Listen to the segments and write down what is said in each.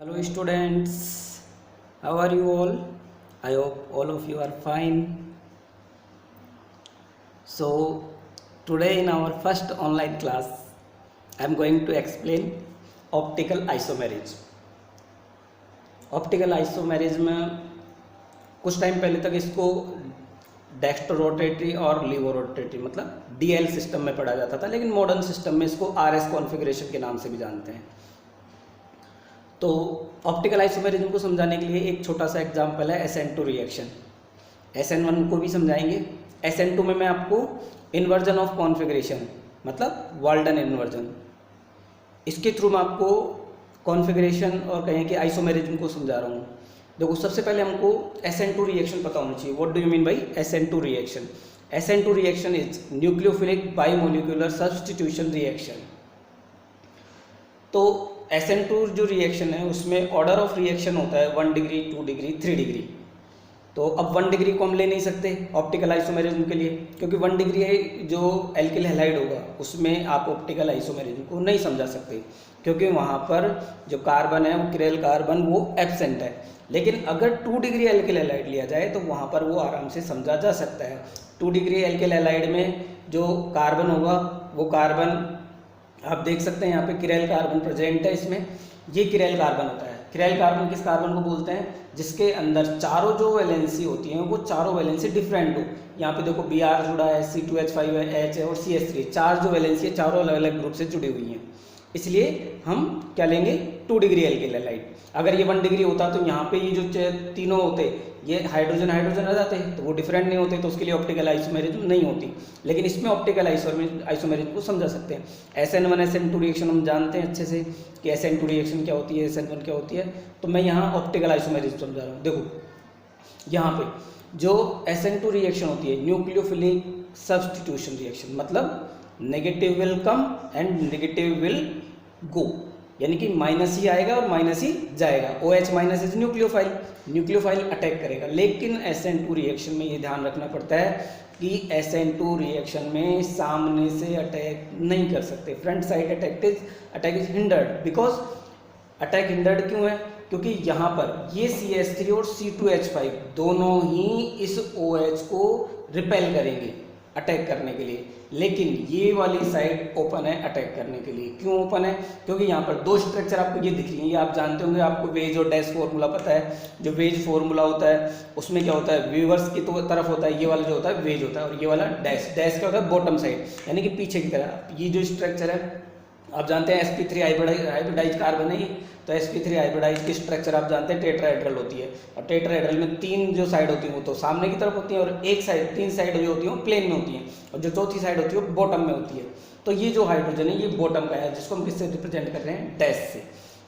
Hello students, how are you all? I hope all of you are fine. So today in our first online class, I am going to explain optical isomerism. Optical isomerism में कुछ time पहले तक इसको dextro rotatory और लीवो rotatory मतलब DL system में पढ़ा जाता था, लेकिन मॉडर्न सिस्टम में इसको आरएस कॉन्फ़िगरेशन के नाम से भी जानते हैं। तो ऑप्टिकल आइसोमेरिज्म को समझाने के लिए एक छोटा सा एग्जांपल है SN2 रिएक्शन। SN1 को भी समझाएंगे। SN2 में मैं आपको इन्वर्जन ऑफ कॉन्फ़िगरेशन मतलब वाल्डन इन्वर्जन, इसके थ्रू मैं आपको कॉन्फ़िगरेशन और कहें कि आइसोमेरिज्म को समझा रहा हूँ। देखो, सबसे पहले हमको SN2 रिएक्शन पता होना चाहिए। What do you mean by SN2 reaction? SN2 reaction is nucleophilic bimolecular substitution reaction. तो SN2 जो रिएक्शन है उसमें ऑर्डर ऑफ रिएक्शन होता है 1 डिग्री, 2 डिग्री, 3 डिग्री। तो अब 1 डिग्री को हम ले नहीं सकते ऑप्टिकल आइसोमेरिज्म के लिए, क्योंकि 1 डिग्री जो एल्किल हैलाइड होगा उसमें आप ऑप्टिकल आइसोमेरिज्म को नहीं समझा सकते, क्योंकि वहाँ पर जो कार्बन है वो किरेल कार्बन वो एब्सेंट है। लेकिन अगर 2 डिग्री एल्किल हैलाइड लिया जाए तो वहाँ पर वो आराम से समझा जा सकता है। 2 डिग्री एल्किल हैलाइड में जो कार्बन होगा वो कार्बन आप देख सकते हैं यहाँ पे किरेल कार्बन प्रेजेंट है। इसमें ये किरेल कार्बन होता है। किरेल कार्बन किस कार्बन को बोलते हैं? जिसके अंदर चारों जो वैलेंसी होती हैं वो चारों वैलेंसी डिफरेंट हो। यहाँ पे देखो Br जुड़ा है, C2H5 है, H है और CH3, चार जो वैलेंसी है चारों अलग अलग ग्रुप से जुड़ी हुई हैं। इसलिए हम क्या लेंगे? 2 डिग्री एल्किल हैलाइड। अगर ये 1 डिग्री होता तो यहाँ पे ये जो तीनों होते ये हाइड्रोजन हाइड्रोजन आ जाते तो वो डिफरेंट नहीं होते, तो उसके लिए ऑप्टिकल आइसोमेरिज्म नहीं होती। लेकिन इसमें ऑप्टिकल आइसोमेरिज्म को समझा सकते हैं। SN1 SN2 रिएक्शन हम जानते हैं अच्छे से कि SN2 रिएक्शन क्या होती है, SN1 क्या होती है। तो मैं यहाँ ऑप्टिकल आइसोमेरिज्म समझा रहा हूँ। देखो यहाँ पे जो SN2 रिएक्शन होती है न्यूक्लियोफिलिक सब्स्टिट्यूशन रिएक्शन, मतलब negative will come and negative will go, यानी कि माइनस ही आएगा और माइनस ही जाएगा। OH minus is nucleophile, nucleophile attack करेगा। लेकिन SN2 रिएक्शन में ये ध्यान रखना पड़ता है कि SN2 रिएक्शन में सामने से अटैक नहीं कर सकते। Front side attack is hindered. Because attack hindered क्यों है? क्योंकि यहाँ पर ये CH3 और C2H5 दोनों ही इस OH को रिपेल करेंगे अटैक करने के लिए, लेकिन ये वाली साइड ओपन है अटैक करने के लिए। क्यों ओपन है? क्योंकि यहाँ पर दो स्ट्रक्चर आपको ये दिख रही हैं, ये आप जानते होंगे, आपको वेज और डैश फार्मूला पता है। जो वेज फार्मूला होता है उसमें क्या होता है? व्यूवर्स की तो तरफ होता है, ये वाला जो होता है वेज होता है, और ये वाला डैश क्या होता है? बॉटम साइड, यानी कि पीछे की तरह। ये जो स्ट्रक्चर है आप जानते हैं sp3 हाइब्रिडाइज कार्बन है। तो sp3 हाइब्रिडाइज की स्ट्रक्चर आप जानते हैं टेट्राहेड्रल होती है, और टेट्राहेड्रल में 3 जो साइड होती है वो तो सामने की तरफ होती है, और एक साइड 3 साइड जो होती है वो प्लेन में होती है, और जो चौथी साइड होती है वो बॉटम में होती है। तो ये जो हाइड्रोजन है ये बॉटम का है, जिसको हम किससे रिप्रेजेंट कर रहे हैं? डैश से।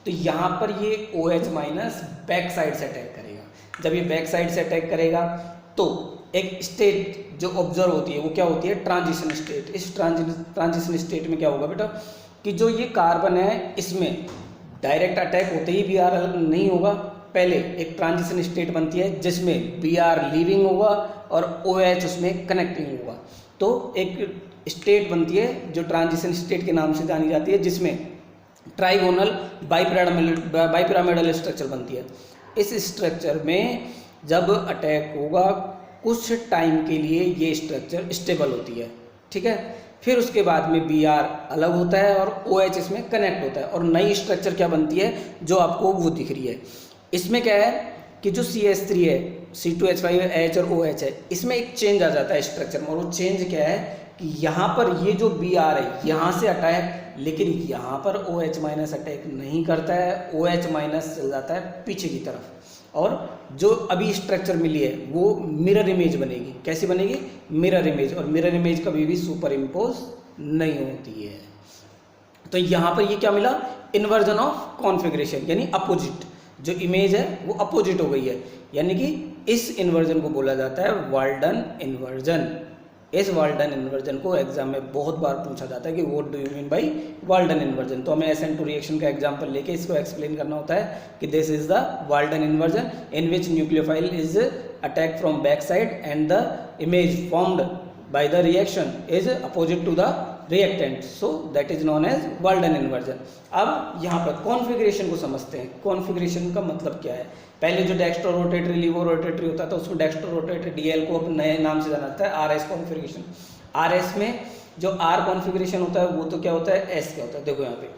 तो यहाँ पर ये OH माइनस बैक साइड से अटैक करेगा। जब ये बैक साइड से अटैक करेगा तो एक स्टेट जो ऑब्जर्व होती है वो क्या होती है? Transition state. इस ट्रांजिशन स्टेट में क्या होगा बेटा कि जो ये कार्बन है इसमें डायरेक्ट अटैक होते ही Br नहीं होगा, पहले एक ट्रांजिशन स्टेट बनती है जिसमें Br लीविंग होगा और OH उसमें कनेक्टिंग होगा। तो एक स्टेट बनती है जो ट्रांजिशन स्टेट के नाम से जानी जाती है, जिसमें ट्राइगोनल बाइपिरामिडल स्ट्रक्चर बनती है। इस स्ट्रक्चर में जब अटैक होगा कुछ टाइम के लिए ये स्ट्रक्चर स्टेबल होती है, ठीक है। फिर उसके बाद में Br अलग होता है और OH इसमें कनेक्ट होता है, और नई स्ट्रक्चर क्या बनती है जो आपको वो दिख रही है। इसमें क्या है कि जो CH3 है, C2H5 है, H और OH है, इसमें एक चेंज आ जाता है स्ट्रक्चर में। और वो चेंज क्या है कि यहाँ पर ये जो Br है यहाँ से अटैक, लेकिन यहाँ पर OH माइनस अटैक नहीं करता है, OH माइनस चल जाता है पीछे की तरफ, और जो अभी स्ट्रक्चर मिली है वो मिरर इमेज बनेगी। कैसी बनेगी? Mirror image. और मिरर इमेज कभी भी सुपर इम्पोज नहीं होती है। तो यहाँ पर ये क्या मिला? इन्वर्जन ऑफ कॉन्फ़िगरेशन, यानी अपोजिट। जो इमेज है वो अपोजिट हो गई है, यानी कि इस इन्वर्जन को बोला जाता है वाल्डन इन्वर्जन। इस वाल्डन इन्वर्जन को एग्जाम में बहुत बार पूछा जाता है कि what do you mean by Walden inversion. तो हमें SN2 रिएक्शन का एग्जांपल लेके इसको एक्सप्लेन करना होता है कि this is the Walden inversion in which nucleophile is attack from back side and the image formed by the reaction is opposite to the reactant, so that is known as Walden inversion. अब यहाँ पर configuration को समझते हैं। Configuration का मतलब क्या है? पहले जो डेक्स्ट्रो रोटेटरी लीवो रोटेटरी होता था उसको डेक्स्ट्रो रोटेटरी डीएल को नए नाम से जाना जाता है आरएस कॉन्फ़िगरेशन। आरएस में जो आर कॉन्फ़िगरेशन होता है वो तो क्या होता है, एस क्या होता है, देखो यहाँ पे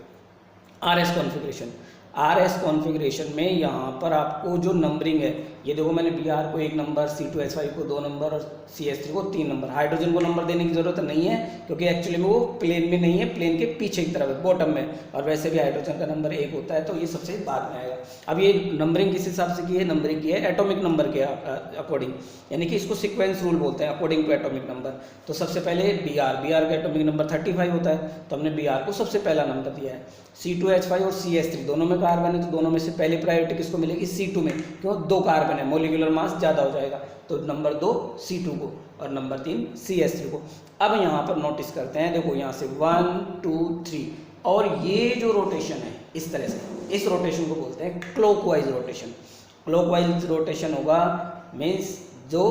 आरएस कॉन्फ़िगरेशन। आरएस कॉन्फ़िगरेशन में यहाँ पर आपको जो नंबरिंग है, ये देखो मैंने Br को 1 नंबर, C2H5 को 2 नंबर और CH3 को 3 नंबर। हाइड्रोजन को नंबर देने की जरूरत नहीं है क्योंकि एक्चुअली में वो प्लेन में नहीं है, प्लेन के पीछे की तरफ है, बॉटम में, और वैसे भी हाइड्रोजन का नंबर 1 होता है तो ये सबसे बाद में आएगा। अब ये नंबरिंग किस हिसाब से की है? नंबरिंग की है एटॉमिक नंबर के अकॉर्डिंग, यानी कि इसको सीक्वेंस रूल बोलते हैं, अकॉर्डिंग टू एटॉमिक नंबर। तो सबसे पहले Br का एटॉमिक नंबर 35 होता है तो हमने Br को सबसे पहला नंबर दिया है। C2H5 और CH3 दोनों में कार्बन है तो दोनों में से पहली प्रायोरिटी किसको मिलेगी? C2 में, क्यों? 2 कार्बन है, मोलिकुलर मास ज़्यादा हो जाएगा, तो नंबर 2 C2 को और नंबर 3 CH3 को। अब यहाँ पर नोटिस करते हैं, देखो यहाँ से 1 2 3, और ये जो रोटेशन है इस तरह से, इस रोटेशन को बोलते हैं क्लॉकवाइज रोटेशन। क्लॉकवाइज रोटेशन होगा मीन्स जो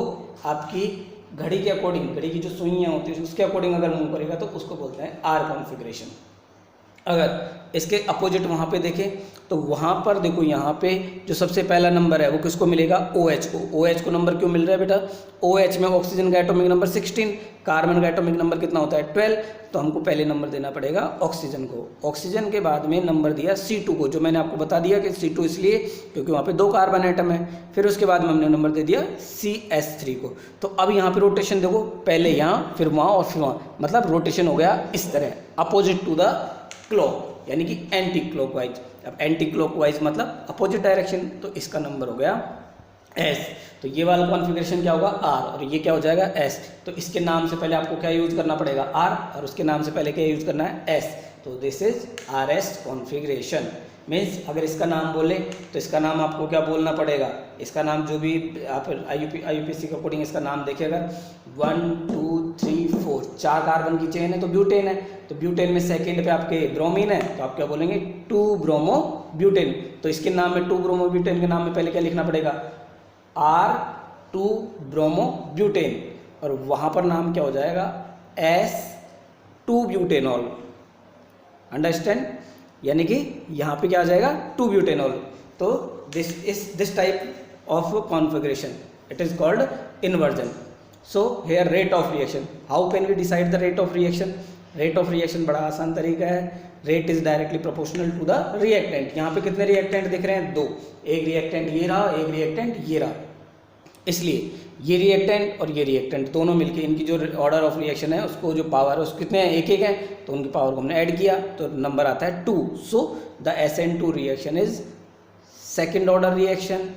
आपकी घड़ी के अकॉर्डिंग, घड़ी की जो सुइयाँ होती है उसके अकॉर्डिंग अगर मूव करेगा तो उसको बोलते हैं आर कॉन्फ़िगरेशन। अगर इसके अपोजिट वहाँ पे देखें तो वहाँ पर देखो यहाँ पे जो सबसे पहला नंबर है वो किसको मिलेगा? OH को। OH को नंबर क्यों मिल रहा है बेटा? OH में ऑक्सीजन का एटॉमिक नंबर 16, कार्बन का एटॉमिक नंबर कितना होता है? 12, तो हमको पहले नंबर देना पड़ेगा ऑक्सीजन को। ऑक्सीजन के बाद में नंबर दिया C2 को, जो मैंने आपको बता दिया कि C2 इसलिए क्योंकि वहाँ पे 2 कार्बन एटम है। फिर उसके बाद में हमने नंबर दे दिया CH3 को। तो अब यहाँ पे रोटेशन देखो, पहले यहाँ फिर वहाँ और फिर वहाँ, मतलब रोटेशन हो गया इस तरह, अपोजिट टू द क्लॉक, यानी कि एंटी क्लॉकवाइज। अब एंटी क्लॉकवाइज मतलब अपोजिट डायरेक्शन, तो इसका नंबर हो गया S। तो ये वाला कॉन्फ़िगरेशन क्या होगा? R, और ये क्या हो जाएगा? S। तो इसके नाम से पहले आपको क्या यूज़ करना पड़ेगा? R, और उसके नाम से पहले क्या यूज़ करना है? S। तो this is RS configuration. Means अगर इसका नाम बोले तो इसका नाम आपको क्या बोलना पड़ेगा? इसका नाम जो भी आप IUPAC के अकॉर्डिंग इसका नाम देखें, अगर 1 2 3 4 4 कार्बन की चेन है तो ब्यूटेन है, तो ब्यूटेन में सेकेंड पे आपके ब्रोमीन है तो आप क्या बोलेंगे? 2 ब्रोमो ब्यूटेन। तो इसके नाम में 2 ब्रोमो ब्यूटेन के नाम में पहले क्या लिखना पड़ेगा? R2 ब्रोमो ब्यूटेन, और वहाँ पर नाम क्या हो जाएगा? S2 butanol. अंडरस्टैंड? यानी कि यहाँ पे क्या आ जाएगा? 2 ब्यूटेनॉल। तो this type of configuration it is called inversion. So here rate of reaction, how can we decide the rate of reaction? Rate of reaction बड़ा आसान तरीका है, rate is directly proportional to the reactant. यहाँ पे कितने reactant दिख रहे हैं? 2, एक रिएक्टेंट ये रहा, एक रिएक्टेंट ये रहा, इसलिए ये रिएक्टेंट और ये रिएक्टेंट दोनों मिलके इनकी जो ऑर्डर ऑफ रिएक्शन है उसको जो पावर है उसको कितने हैं? एक एक है, तो उनकी पावर को हमने ऐड किया तो नंबर आता है 2। So the SN2 reaction is second order reaction,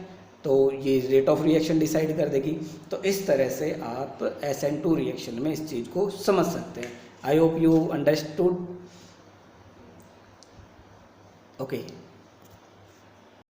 तो ये रेट ऑफ रिएक्शन डिसाइड कर देगी। तो इस तरह से आप SN2 रिएक्शन में इस चीज़ को समझ सकते हैं। I hope you understood. Okay.